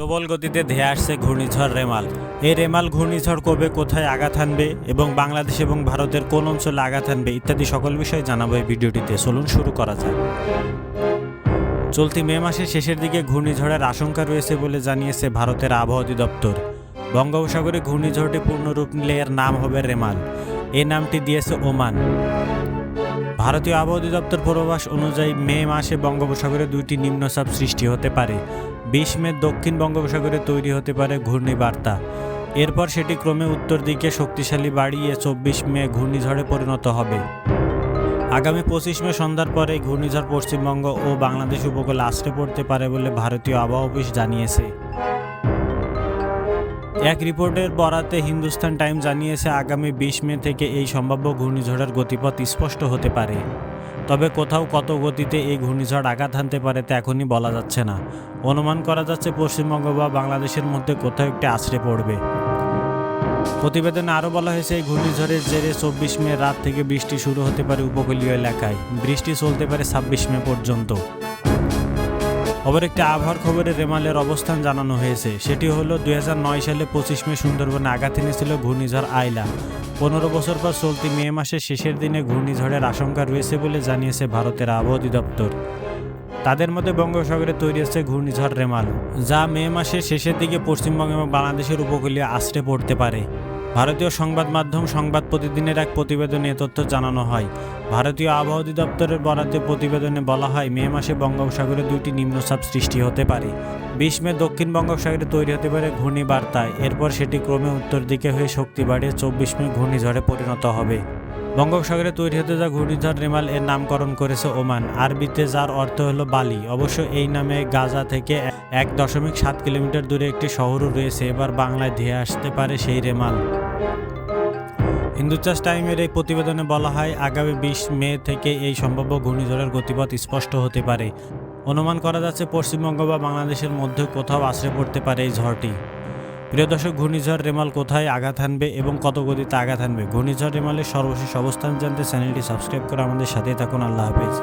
প্রবল গতিতে ধেয়ে আসছে ঘূর্ণিঝড় রেমাল। এই রেমাল ঘূর্ণিঝড় কবে কোথায় আঘাত হানবে এবং বাংলাদেশ এবং ভারতের কোন অঞ্চলে আঘাত হানবে ইত্যাদি সকল বিষয় জানাবো এই ভিডিওটিতে। চলুন শুরু করা যাক। চলতি মে মাসের শেষের দিকে ঘূর্ণিঝড়ের আশঙ্কা রয়েছে বলে জানিয়েছে ভারতের আবহাওয়া অধিদপ্তর। বঙ্গোপসাগরে ঘূর্ণিঝড়টি পূর্ণরূপ নিলে এর নাম হবে রেমাল। এই নামটি দিয়েছে ওমান। ভারতীয় আবহাওয়া অধিদপ্তর পূর্বাভাস অনুযায়ী মে মাসে বঙ্গোপসাগরে দুইটি নিম্নচাপ সৃষ্টি হতে পারে। 20 মে দক্ষিণ বঙ্গোপসাগরে তৈরি হতে পারে ঘূর্ণিবার্তা। এরপর সেটি ক্রমে উত্তর দিকে শক্তিশালী বাড়িয়ে 24 মে ঘূর্ণিঝড়ে পরিণত হবে। আগামী 25 মে সন্ধ্যার পরে ঘূর্ণিঝড় পশ্চিমবঙ্গ ও বাংলাদেশ উপকূলে আছড়ে পড়তে পারে বলে ভারতীয় আবহাওয়া অফিস জানিয়েছে। এক রিপোর্টের বরাতে হিন্দুস্তান টাইম জানিয়েছে আগামী 20 মে থেকে এই সম্ভাব্য ঘূর্ণিঝড়ের গতিপথ স্পষ্ট হতে পারে। তবে কোথাও কত গতিতে এই ঘূর্ণিঝড় আঘাত হানতে পারে তা এখনই বলা যাচ্ছে না। অনুমান করা যাচ্ছে পশ্চিমবঙ্গ বা বাংলাদেশের মধ্যে কোথাও একটি আছড়ে পড়বে। প্রতিবেদনে আরও বলা হয়েছে এই ঘূর্ণিঝড়ের জেরে 24 মে রাত থেকে বৃষ্টি শুরু হতে পারে উপকূলীয় এলাকায়। বৃষ্টি চলতে পারে 26 মে পর্যন্ত। অপর একটি আবহাওয়ার খবরে রেমালের অবস্থান জানানো হয়েছে। সেটি হলো 2009 সালে 25 মে সুন্দরবনে আঘাত এনেছিল ঘূর্ণিঝড় আইলা। 15 বছর পর চলতি মে মাসের শেষের দিনে ঘূর্ণিঝড়ের আশঙ্কা রয়েছে বলে জানিয়েছে ভারতের আবহাওয়া অধিদপ্তর। তাদের মধ্যে বঙ্গোপসাগরে তৈরি হচ্ছে ঘূর্ণিঝড় রেমাল, যা মে মাসের শেষের দিকে পশ্চিমবঙ্গ এবং বাংলাদেশের উপকূলীয় আছড়ে পড়তে পারে। ভারতীয় সংবাদ মাধ্যম সংবাদ প্রতিদিনের এক প্রতিবেদনে এ তথ্য জানানো হয়। ভারতীয় আবহাওয়া অধিদপ্তরের বরাদ্দে প্রতিবেদনে বলা হয় মে মাসে বঙ্গোপসাগরে দুইটি নিম্নচাপ সৃষ্টি হতে পারে। 20 মে দক্ষিণ বঙ্গোপসাগরে তৈরি হতে পারে ঘূর্ণিবার্তা। এরপর সেটি ক্রমে উত্তর দিকে হয়ে শক্তি বাড়িয়ে 24 মে ঘূর্ণিঝড়ে পরিণত হবে। বঙ্গোপসাগরে তৈরি হতে যা ঘূর্ণিঝড় রেমাল এর নামকরণ করেছে ওমান, আরবিতে যার অর্থ হলো বালি। অবশ্য এই নামে গাজা থেকে 1.7 কিলোমিটার দূরে একটি শহরও রয়েছে। এবার বাংলায় ধেয়ে আসতে পারে সেই রেমাল। হিন্দুস্তান টাইমের এই প্রতিবেদনে বলা হয় আগামী 20 মে থেকে এই সম্ভাব্য ঘূর্ণিঝড়ের গতিপথ স্পষ্ট হতে পারে। অনুমান করা যাচ্ছে পশ্চিমবঙ্গ বা বাংলাদেশের মধ্যে কোথাও আছড়ে পড়তে পারে এই ঝড়টি। প্রিয় দর্শক, ঘূর্ণিঝড় রেমাল কোথায় আঘাত হানবে এবং কত গতিতে আঘাত হানবে, ঘূর্ণিঝড় রেমালের সর্বশেষ অবস্থান জানতে চ্যানেলটি সাবস্ক্রাইব করে আমাদের সাথেই থাকুন। আল্লাহ হাফেজ।